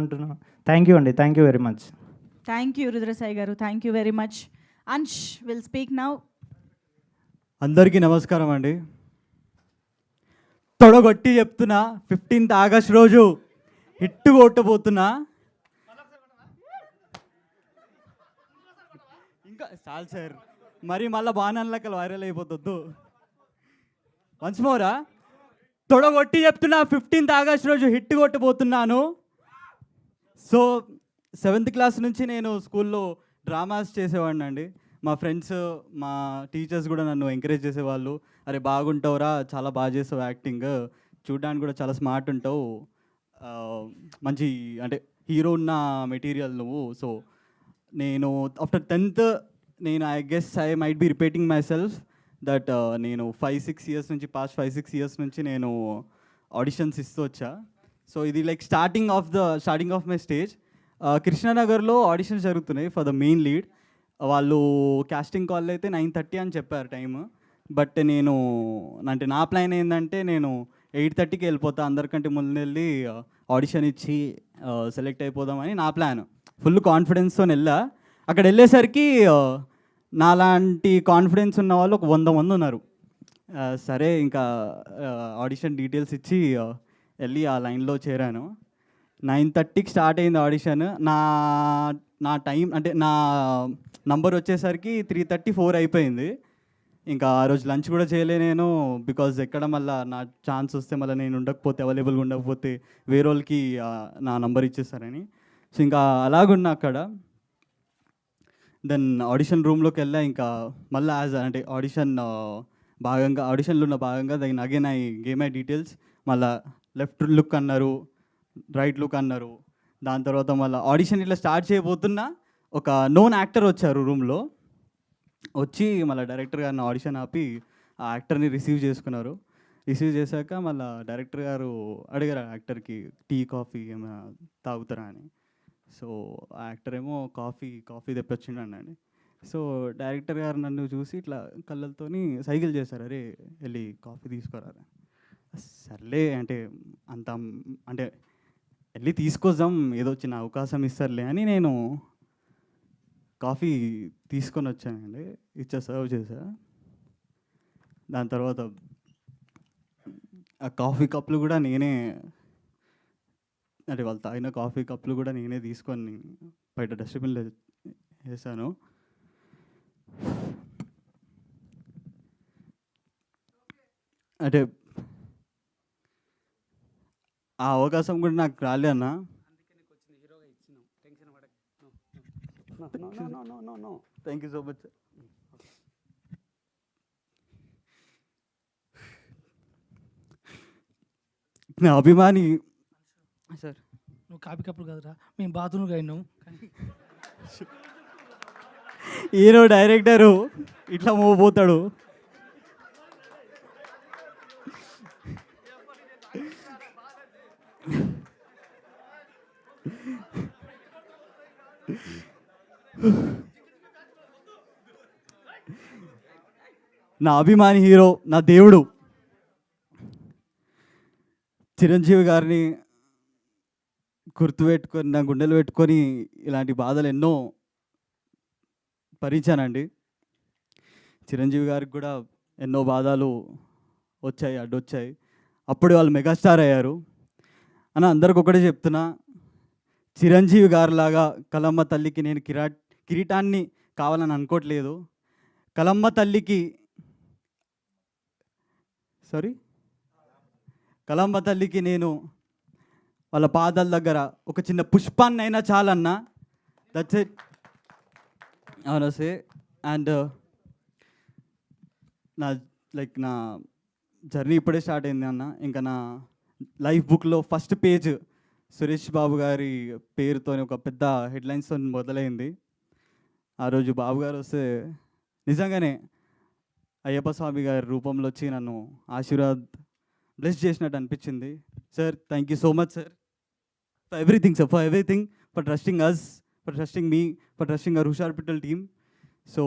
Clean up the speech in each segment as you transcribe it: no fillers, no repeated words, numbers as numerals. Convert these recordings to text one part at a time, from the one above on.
అంటున్నాను. Thank you అండి. Thank you very much. Thank you Rudrasai garu, thank you very much. Ansh will speak now. అందరికీ నమస్కారం అండి. తొడగొట్టి చెప్తున్నా, 15th ఆగస్ట్ రోజు హిట్ కొట్టబోతున్నా. ఇంకా చాలు సార్, మరి మళ్ళీ బాణాలకి వైరల్ అయిపోతుంది. వన్స్ మోరా, తొడగొట్టి చెప్తున్నా, 15th ఆగస్ట్ రోజు హిట్ కొట్టబోతున్నాను. సో 7th క్లాస్ నుంచి నేను స్కూల్లో డ్రామాస్ చేసేవాడిని అండి. మా ఫ్రెండ్స్, మా టీచర్స్ కూడా నన్ను ఎంకరేజ్ చేసేవాళ్ళు. అరే బాగుంటావురా, చాలా బాగా చేసావు యాక్టింగ్, చూడడానికి కూడా చాలా స్మార్ట్ ఉంటావు, మంచి అంటే హీరో ఉన్న మెటీరియల్ నువ్వు. సో నేను ఆఫ్టర్ 10th నేను I guess I might be repeating my self that నేను 5-6 ఇయర్స్ నుంచి పాస్ట్ 5-6 ఇయర్స్ నుంచి నేను ఆడిషన్స్ ఇస్తూ వచ్చా. సో ఇది like starting of my stage. కృష్ణానగర్లో ఆడిషన్స్ జరుగుతున్నాయి ఫర్ ద మెయిన్ లీడ్. వాళ్ళు కాస్టింగ్ కాల్ అయితే 9:30 అని చెప్పారు టైము. బట్ నేను అంటే నా ప్లాన్ ఏంటంటే నేను 8:30కి వెళ్ళిపోతా, అందరికంటే ముందు వెళ్ళి ఆడిషన్ ఇచ్చి సెలెక్ట్ అయిపోదామని నా ప్లాన్. ఫుల్ కాన్ఫిడెన్స్తో వెళ్ళా. అక్కడ వెళ్ళేసరికి నాలాంటి కాన్ఫిడెన్స్ ఉన్న వాళ్ళు ఒక 100 మంది ఉన్నారు. సరే ఇంకా ఆడిషన్ డీటెయిల్స్ ఇచ్చి వెళ్ళి ఆ లైన్లో చేరాను. 9:30కి స్టార్ట్ అయింది ఆడిషన్. నా టైం అంటే నా నంబర్ వచ్చేసరికి 3:34 అయిపోయింది. ఇంకా ఆ రోజు లంచ్ కూడా చేయలే నేను, బికాజ్ ఎక్కడ మళ్ళీ నా ఛాన్స్ వస్తే మళ్ళీ నేను ఉండకపోతే, అవైలబుల్గా ఉండకపోతే వేరే వాళ్ళకి నా నంబర్ ఇచ్చేస్తారని. సో ఇంకా అలాగున్నా అక్కడ. దెన్ ఆడిషన్ రూమ్లోకి వెళ్ళా. ఇంకా మళ్ళీ అంటే ఆడిషన్లో ఉన్న భాగంగా then again I game my details. మళ్ళీ లెఫ్ట్ లుక్ అన్నారు, రైట్ లుక్ అన్నారు. దాని తర్వాత మళ్ళీ ఆడిషన్ ఇట్లా స్టార్ట్ చేయబోతున్నా ఒక నోన్ యాక్టర్ వచ్చారు రూమ్లో. వచ్చి మళ్ళీ డైరెక్టర్ గారిని ఆడిషన్ ఆపి ఆ యాక్టర్ని రిసీవ్ చేసుకున్నారు. రిసీవ్ చేశాక మళ్ళీ డైరెక్టర్ గారు అడిగారు ఆ యాక్టర్కి టీ కాఫీ ఏమైనా తాగుతారా అని. సో ఆ యాక్టర్ ఏమో కాఫీ తెప్పొచ్చిండు అన్నాడు. సో డైరెక్టర్ గారు నన్ను చూసి ఇట్లా కళ్ళతోని సైకిల్ చేశారు, అరే వెళ్ళి కాఫీ తీసుకురా. సర్లే అంటే అంటే వెళ్ళి తీసుకొద్దాం, ఏదో చిన్న అవకాశం ఇస్తారులే అని నేను కాఫీ తీసుకొని వచ్చానండి. సర్వ్ చేశా. దాని తర్వాత ఆ కాఫీ కప్పులు కూడా నేనే, అంటే వాళ్ళు తాగిన కాఫీ కప్పులు కూడా నేనే తీసుకొని బయట డస్ట్బిన్లో వేసాను. అంటే ఆ అవకాశం కూడా నాకు రాలే అన్న. Thank you so much. నా అభిమాని సార్. నువ్వు కాపీ కప్పులు కదరా, మేము బాత్రూమ్కి అయినాం. ఈయన డైరెక్టరు ఇట్లా పోతాడు. నా అభిమాని హీరో, నా దేవుడు చిరంజీవి గారిని గుర్తుపెట్టుకొని నా గుండెలు పెట్టుకొని ఇలాంటి బాధలు ఎన్నో భరించానండి. చిరంజీవి గారికి కూడా ఎన్నో బాధలు వచ్చాయి, అడ్డొచ్చాయి. అప్పుడు వాళ్ళు మెగాస్టార్ అయ్యారు. అని అందరికి ఒకటే చెప్తున్నా, చిరంజీవి గారిలాగా కలమ్మ తల్లికి నేను కిరీటాన్ని కావాలని అనుకోవట్లేదు. కలమ్మ తల్లికి నేను వాళ్ళ పాదాల దగ్గర ఒక చిన్న పుష్పాన్ని అయినా చాలన్నా. That's it. అవునసే. అండ్ నా జర్నీ ఇప్పుడే స్టార్ట్ అయింది అన్న. ఇంకా నా లైఫ్ బుక్లో ఫస్ట్ పేజ్ సురేష్ బాబు గారి పేరుతో ఒక పెద్ద హెడ్లైన్స్తో మొదలైంది. ఆ రోజు బాబు గారు వస్తే నిజంగానే అయ్యప్ప స్వామి గారి రూపంలో వచ్చి నన్ను బ్లెస్ చేసినట్టు అనిపించింది. Sir thank you so much sir for everything sir, for everything, for trusting us, for trusting me, for trusting our Hushaar Pittal team. So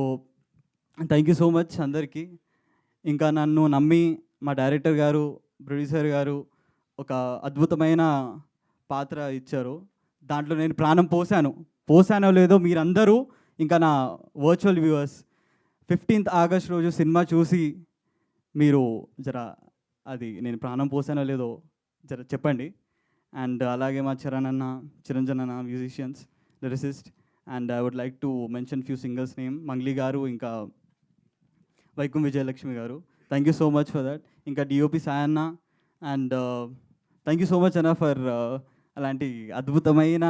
thank you so much అందరికీ. ఇంకా నన్ను నమ్మి మా డైరెక్టర్ గారు, ప్రొడ్యూసర్ గారు ఒక అద్భుతమైన పాత్ర ఇచ్చారు. దాంట్లో నేను ప్రాణం పోసానో లేదో మీరందరూ ఇంకా నా వర్చువల్ వ్యూవర్స్ 15th ఆగస్ట్ రోజు సినిమా చూసి మీరు జర అది నేను ప్రాణం పోసానో లేదో జర చెప్పండి. అండ్ అలాగే మా చిరంజన్ అన్న musicians, lyricist, and I would like to mention few singers name, Mangli garu, ఇంకా Vaikom Vijayalakshmi garu. Thank you so much for that. ఇంకా DOP Sayanna, and thank you so much అన్న ఫర్ అలాంటి అద్భుతమైన